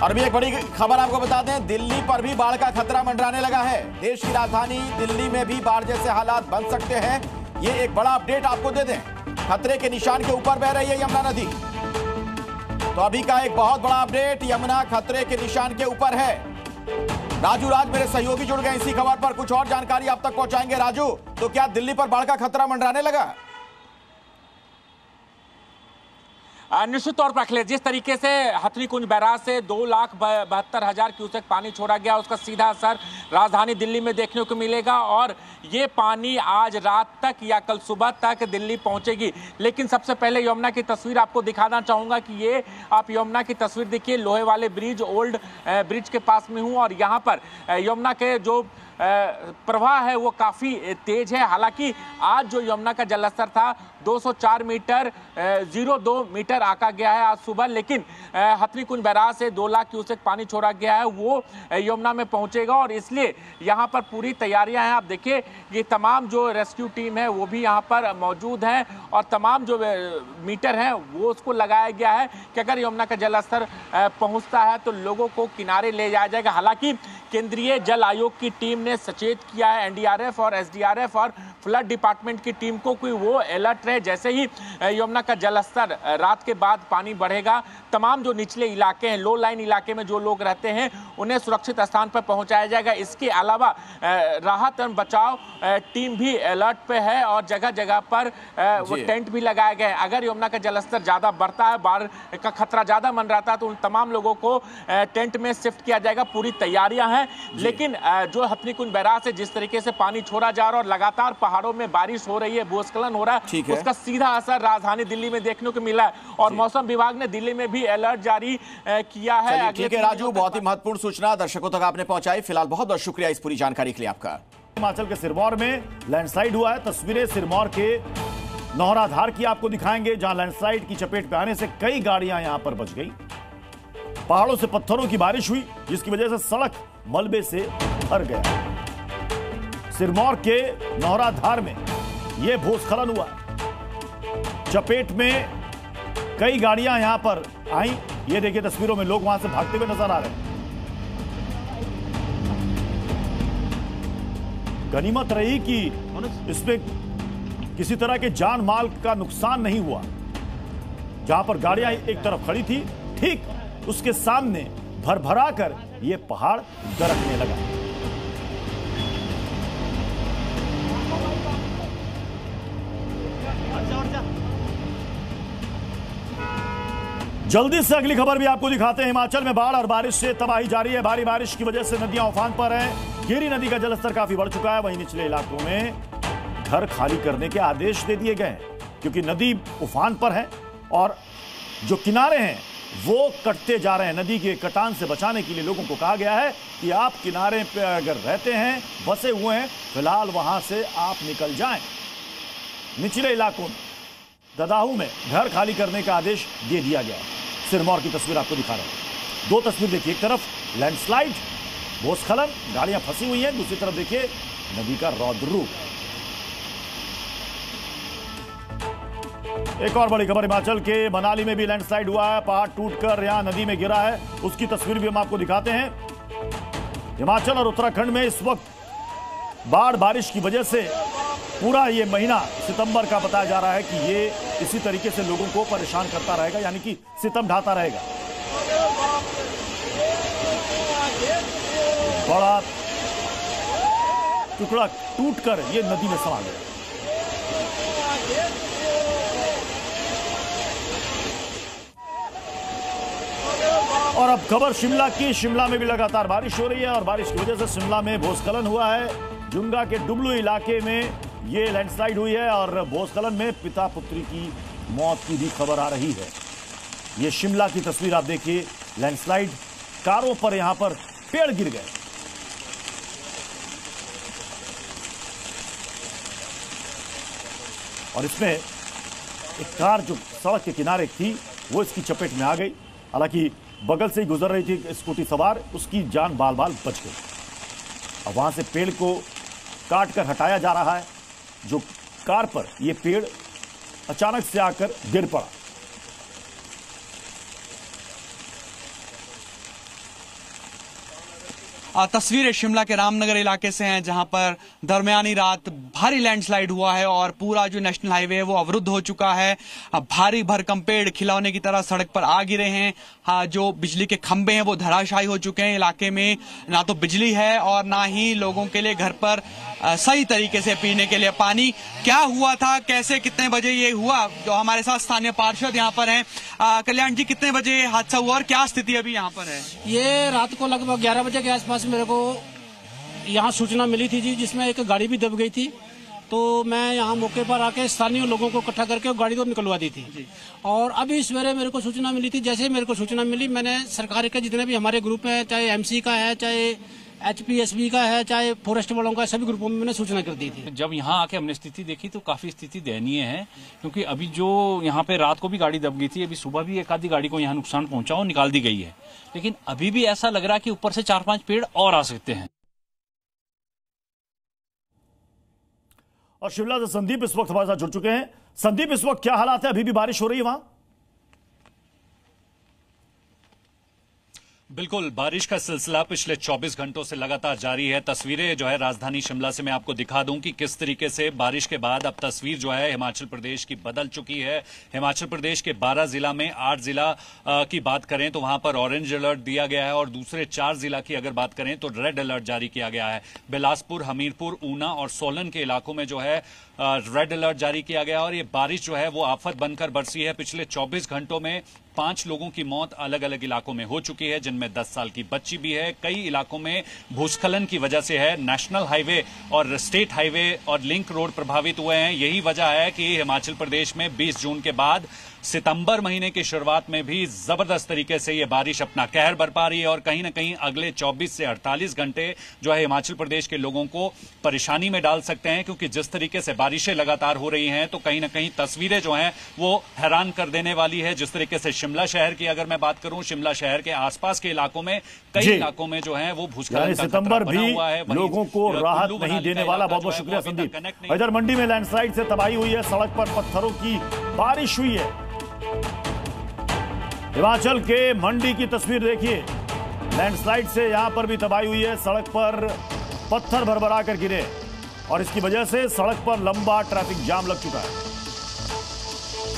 और भी एक बड़ी खबर आपको बता दें, दिल्ली पर भी बाढ़ का खतरा मंडराने लगा है। देश की राजधानी दिल्ली में भी बाढ़ जैसे हालात बन सकते हैं। ये एक बड़ा अपडेट आपको दे दें, खतरे के निशान के ऊपर बह रही है यमुना नदी। तो अभी का एक बहुत बड़ा अपडेट, यमुना खतरे के निशान के ऊपर है। राजू राज मेरे सहयोगी जुड़ गए इसी खबर पर, कुछ और जानकारी आप तक पहुंचाएंगे। राजू, तो क्या दिल्ली पर बाढ़ का खतरा मंडराने लगा? निश्चित तौर पर अखिलेश, जिस तरीके से हथनीकुंज बैराज से 2,72,000 क्यूसेक पानी छोड़ा गया, उसका सीधा असर राजधानी दिल्ली में देखने को मिलेगा और ये पानी आज रात तक या कल सुबह तक दिल्ली पहुंचेगी। लेकिन सबसे पहले यमुना की तस्वीर आपको दिखाना चाहूंगा कि ये आप यमुना की तस्वीर देखिए, लोहे वाले ब्रिज, ओल्ड ब्रिज के पास में हूँ और यहाँ पर यमुना के जो प्रवाह है वो काफी तेज है। हालांकि आज जो यमुना का जलस्तर था 204 मीटर 02 मीटर आका गया है आज सुबह, लेकिन हथनीकुंज बैराज से 2 लाख क्यूसेक पानी छोड़ा गया है, वो यमुना में पहुंचेगा और इसलिए यहाँ पर पूरी तैयारियां हैं। आप देखिए ये तमाम जो रेस्क्यू टीम है वो भी यहाँ पर मौजूद है और तमाम जो मीटर हैं वो उसको लगाया गया है कि अगर यमुना का जलस्तर पहुँचता है तो लोगों को किनारे ले जाया जाएगा। हालांकि केंद्रीय जल आयोग की टीम ने सचेत किया है एनडीआरएफ और एसडीआरएफ और फ्लड डिपार्टमेंट की टीम को कि वो अलर्ट रहे। जैसे ही यमुना का जलस्तर रात के बाद पानी बढ़ेगा, तमाम जो निचले इलाके हैं, लो लाइन इलाके में जो लोग रहते हैं, उन्हें सुरक्षित स्थान पर पहुंचाया जाएगा। इसके अलावा राहत एवं बचाव टीम भी अलर्ट पे है और जगह जगह पर वो टेंट भी लगाए गए। अगर यमुना का जलस्तर ज्यादा बढ़ता है, बाढ़ का खतरा ज्यादा मंडराता है, तो उन तमाम लोगों को टेंट में शिफ्ट किया जाएगा। पूरी तैयारियां हैं। लेकिन जो हथनीकुंज बैराज से जिस तरीके से पानी छोड़ा जा रहा है और लगातार पहाड़ों में बारिश हो रही है, भूस्खलन हो रहा है, उसका सीधा असर राजधानी दिल्ली में देखने को मिला है और मौसम विभाग ने दिल्ली में भी अलर्ट जारी किया है। ठीक है राजू, बहुत ही महत्वपूर्ण सूचना दर्शकों तक आपने पहुंचाई। फिलहाल बहुत बहुत शुक्रिया इस पूरी जानकारी के लिए आपका। हिमाचल के सिरमौर में लैंडस्लाइड हुआ है। तस्वीरें सिरमौर के नौराधार की आपको दिखाएंगे, जहां लैंडस्लाइड की चपेट में आने से कई गाड़ियां यहां पर बच गई। पहाड़ों से पत्थरों की बारिश हुई जिसकी वजह से सड़क मलबे से भर गया। सिरमौर के नौराधार में यह भूस्खलन हुआ, चपेट में कई गाड़ियां यहां पर आई। ये देखिए तस्वीरों में लोग वहां से भागते हुए नजर आ रहे हैं। गनीमत रही कि इसमें किसी तरह के जान माल का नुकसान नहीं हुआ। जहां पर गाड़ियां एक तरफ खड़ी थी, ठीक उसके सामने भरभरा कर यह पहाड़ दरकने लगा। जल्दी से अगली खबर भी आपको दिखाते हैं। हिमाचल में बाढ़ और बारिश से तबाही जारी है। भारी बारिश की वजह से नदियां उफान पर हैं। गिरी नदी का जलस्तर काफी बढ़ चुका है। वहीं निचले इलाकों में घर खाली करने के आदेश दे दिए गए हैं क्योंकि नदी उफान पर है और जो किनारे हैं वो कटते जा रहे हैं। नदी के कटान से बचाने के लिए लोगों को कहा गया है कि आप किनारे पे अगर रहते हैं, बसे हुए हैं, फिलहाल वहां से आप निकल जाएं। निचले इलाकों में, ददाहू में घर खाली करने का आदेश दे दिया गया है। सिरमौर की तस्वीर आपको दिखा रहे हैं। दो तस्वीर देखिए, एक तरफ लैंडस्लाइड, भूस्खलन, गाड़ियां फंसी हुई हैं, दूसरी तरफ देखिए नदी का रौद्र रूप। एक और बड़ी खबर, हिमाचल के मनाली में भी लैंडस्लाइड हुआ है। पहाड़ टूटकर यहां नदी में गिरा है, उसकी तस्वीर भी हम आपको दिखाते हैं। हिमाचल और उत्तराखंड में इस वक्त बाढ़ बारिश की वजह से पूरा ये महीना सितंबर का बताया जा रहा है कि ये इसी तरीके से लोगों को परेशान करता रहेगा, यानी कि सितम ढाता रहेगा। बड़ा टुकड़ा टूटकर ये नदी में समा गया। और अब खबर शिमला की। शिमला में भी लगातार बारिश हो रही है और बारिश की वजह से शिमला में भूस्खलन हुआ है। जुंगा के डुबलू इलाके में ये लैंडस्लाइड हुई है और भूस्खलन में पिता पुत्री की मौत की भी खबर आ रही है। ये शिमला की तस्वीर आप देखिए, लैंडस्लाइड, कारों पर यहां पर पेड़ गिर गए। और इसमें एक कार जो सड़क के किनारे थी वो इसकी चपेट में आ गई। हालांकि बगल से ही गुजर रही थी स्कूटी सवार, उसकी जान बाल बाल बच गई। अब वहां से पेड़ को काट कर हटाया जा रहा है। जो कार पर यह पेड़ अचानक से आकर गिर पड़ा। तस्वीरें शिमला के रामनगर इलाके से हैं, जहां पर दरमियानी रात भारी लैंडस्लाइड हुआ है और पूरा जो नेशनल हाईवे है वो अवरुद्ध हो चुका है। भारी भरकम पेड़ खिलौने की तरह सड़क पर आ गिरे हैं। जो बिजली के खंभे हैं वो धराशायी हो चुके हैं। इलाके में ना तो बिजली है और ना ही लोगों के लिए घर पर सही तरीके से पीने के लिए पानी। क्या हुआ था, कैसे, कितने बजे ये हुआ, जो हमारे साथ स्थानीय पार्षद यहाँ पर हैं। कल्याण जी, कितने बजे हादसा हुआ और क्या स्थिति अभी यहाँ पर है? ये रात को लगभग 11 बजे के आसपास मेरे को यहाँ सूचना मिली थी जी, जिसमें एक गाड़ी भी दब गई थी। तो मैं यहाँ मौके पर आके स्थानीय लोगों को इकट्ठा करके गाड़ी को निकलवा दी थी। और अभी सवेरे मेरे को सूचना मिली थी। जैसे मेरे को सूचना मिली, मैंने सरकार के जितने भी हमारे ग्रुप हैं, चाहे एमसी का है, चाहे HPSB का है, चाहे फॉरेस्ट वालों का, सभी ग्रुपों में मैंने सूचना कर दी थी। जब यहाँ आके हमने स्थिति देखी तो काफी स्थिति दयनीय है, क्योंकि अभी जो यहाँ पे रात को भी गाड़ी दब गई थी, अभी सुबह भी एक आधी गाड़ी को यहाँ नुकसान पहुंचा और निकाल दी गई है। लेकिन अभी भी ऐसा लग रहा है कि ऊपर से 4-5 पेड़ और आ सकते हैं। और शिमला से संदीप इस वक्त हमारे साथ जुड़ चुके हैं। संदीप, इस वक्त क्या हालात है? अभी भी बारिश हो रही है वहां? बिल्कुल, बारिश का सिलसिला पिछले 24 घंटों से लगातार जारी है। तस्वीरें जो है राजधानी शिमला से मैं आपको दिखा दूं कि किस तरीके से बारिश के बाद अब तस्वीर जो है हिमाचल प्रदेश की बदल चुकी है। हिमाचल प्रदेश के 12 जिला में 8 जिला की बात करें तो वहां पर ऑरेंज अलर्ट दिया गया है और दूसरे 4 जिला की अगर बात करें तो रेड अलर्ट जारी किया गया है। बिलासपुर, हमीरपुर, ऊना और सोलन के इलाकों में जो है रेड अलर्ट जारी किया गया और ये बारिश जो है वो आफत बनकर बरसी है। पिछले 24 घंटों में 5 लोगों की मौत अलग अलग इलाकों में हो चुकी है, जिनमें 10 साल की बच्ची भी है। कई इलाकों में भूस्खलन की वजह से है। नेशनल हाईवे और स्टेट हाईवे और लिंक रोड प्रभावित हुए हैं। यही वजह है कि हिमाचल प्रदेश में 20 जून के बाद सितंबर महीने की शुरुआत में भी जबरदस्त तरीके से ये बारिश अपना कहर बरपा रही है और कहीं ना कहीं अगले 24 से 48 घंटे जो है हिमाचल प्रदेश के लोगों को परेशानी में डाल सकते हैं, क्योंकि जिस तरीके से बारिशें लगातार हो रही हैं तो कहीं ना कहीं तस्वीरें जो हैं वो हैरान कर देने वाली है। जिस तरीके से शिमला शहर की अगर मैं बात करूं, शिमला शहर के आसपास के इलाकों में कई इलाकों में जो है वो भूस्खलन का सितंबर खतरा बना भी हुआ है। लोगों को राहत नहीं देने वाला। बहुत बहुत शुक्रिया संदीप। इधर मंडी में लैंडस्लाइड से तबाही हुई है, सड़क पर पत्थरों की बारिश हुई है। हिमाचल के मंडी की तस्वीर देखिए, लैंडस्लाइड से यहां पर भी तबाही हुई है। सड़क पर पत्थर भरभरा कर गिरे और इसकी वजह से सड़क पर लंबा ट्रैफिक जाम लग चुका है।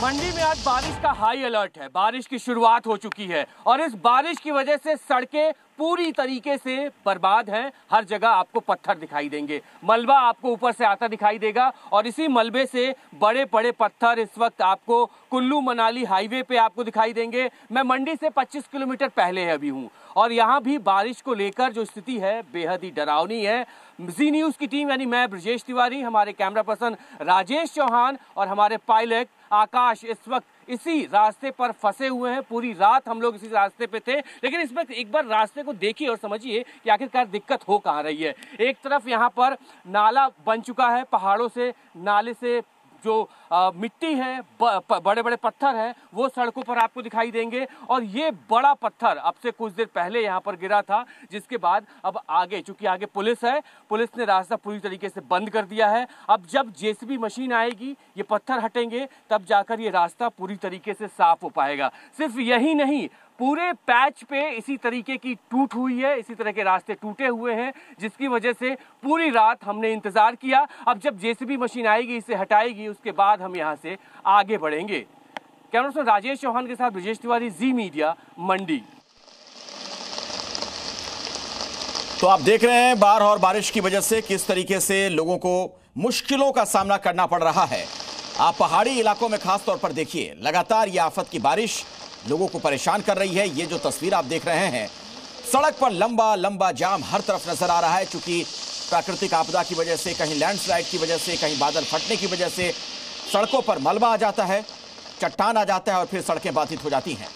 मंडी में आज बारिश का हाई अलर्ट है। बारिश की शुरुआत हो चुकी है और इस बारिश की वजह से सड़कें पूरी तरीके से बर्बाद हैं। हर जगह आपको पत्थर दिखाई देंगे, मलबा आपको ऊपर से आता दिखाई देगा और इसी मलबे से बड़े बड़े पत्थर इस वक्त आपको कुल्लू मनाली हाईवे पे आपको दिखाई देंगे। मैं मंडी से 25 किलोमीटर पहले अभी हूँ और यहाँ भी बारिश को लेकर जो स्थिति है बेहद ही डरावनी है। जी न्यूज़ की टीम यानी मैं ब्रजेश तिवारी, हमारे कैमरा पर्सन राजेश चौहान और हमारे पायलट आकाश इस वक्त इसी रास्ते पर फंसे हुए हैं। पूरी रात हम लोग इसी रास्ते पे थे, लेकिन इस वक्त एक बार रास्ते को देखिए और समझिए कि आखिरकार दिक्कत हो कहाँ रही है। एक तरफ यहाँ पर नाला बन चुका है, पहाड़ों से नाले से जो मिट्टी है, बड़े बड़े पत्थर हैं, वो सड़कों पर आपको दिखाई देंगे और ये बड़ा पत्थर अब से कुछ देर पहले यहाँ पर गिरा था, जिसके बाद अब आगे, चूंकि आगे पुलिस है, पुलिस ने रास्ता पूरी तरीके से बंद कर दिया है। अब जब JCB मशीन आएगी, ये पत्थर हटेंगे, तब जाकर ये रास्ता पूरी तरीके से साफ हो पाएगा। सिर्फ यही नहीं, पूरे पैच पे इसी तरीके की टूट हुई है, इसी तरह के रास्ते टूटे हुए हैं, जिसकी वजह से पूरी रात हमने इंतजार किया। अब जब JCB मशीन आएगी, इसे हटाएगी, उसके बाद हम यहाँ से आगे बढ़ेंगे। कैमरा पर्सन राजेश चौहान के साथ ब्रजेश तिवारी, जी मीडिया, मंडी। तो आप देख रहे हैं बाढ़ और बारिश की वजह से किस तरीके से लोगों को मुश्किलों का सामना करना पड़ रहा है। आप पहाड़ी इलाकों में खास तौर पर देखिए, लगातार ये आफत की बारिश लोगों को परेशान कर रही है। ये जो तस्वीर आप देख रहे हैं, सड़क पर लंबा लंबा जाम हर तरफ नजर आ रहा है, क्योंकि प्राकृतिक आपदा की वजह से, कहीं लैंडस्लाइड की वजह से, कहीं बादल फटने की वजह से सड़कों पर मलबा आ जाता है, चट्टान आ जाता है और फिर सड़कें बाधित हो जाती हैं।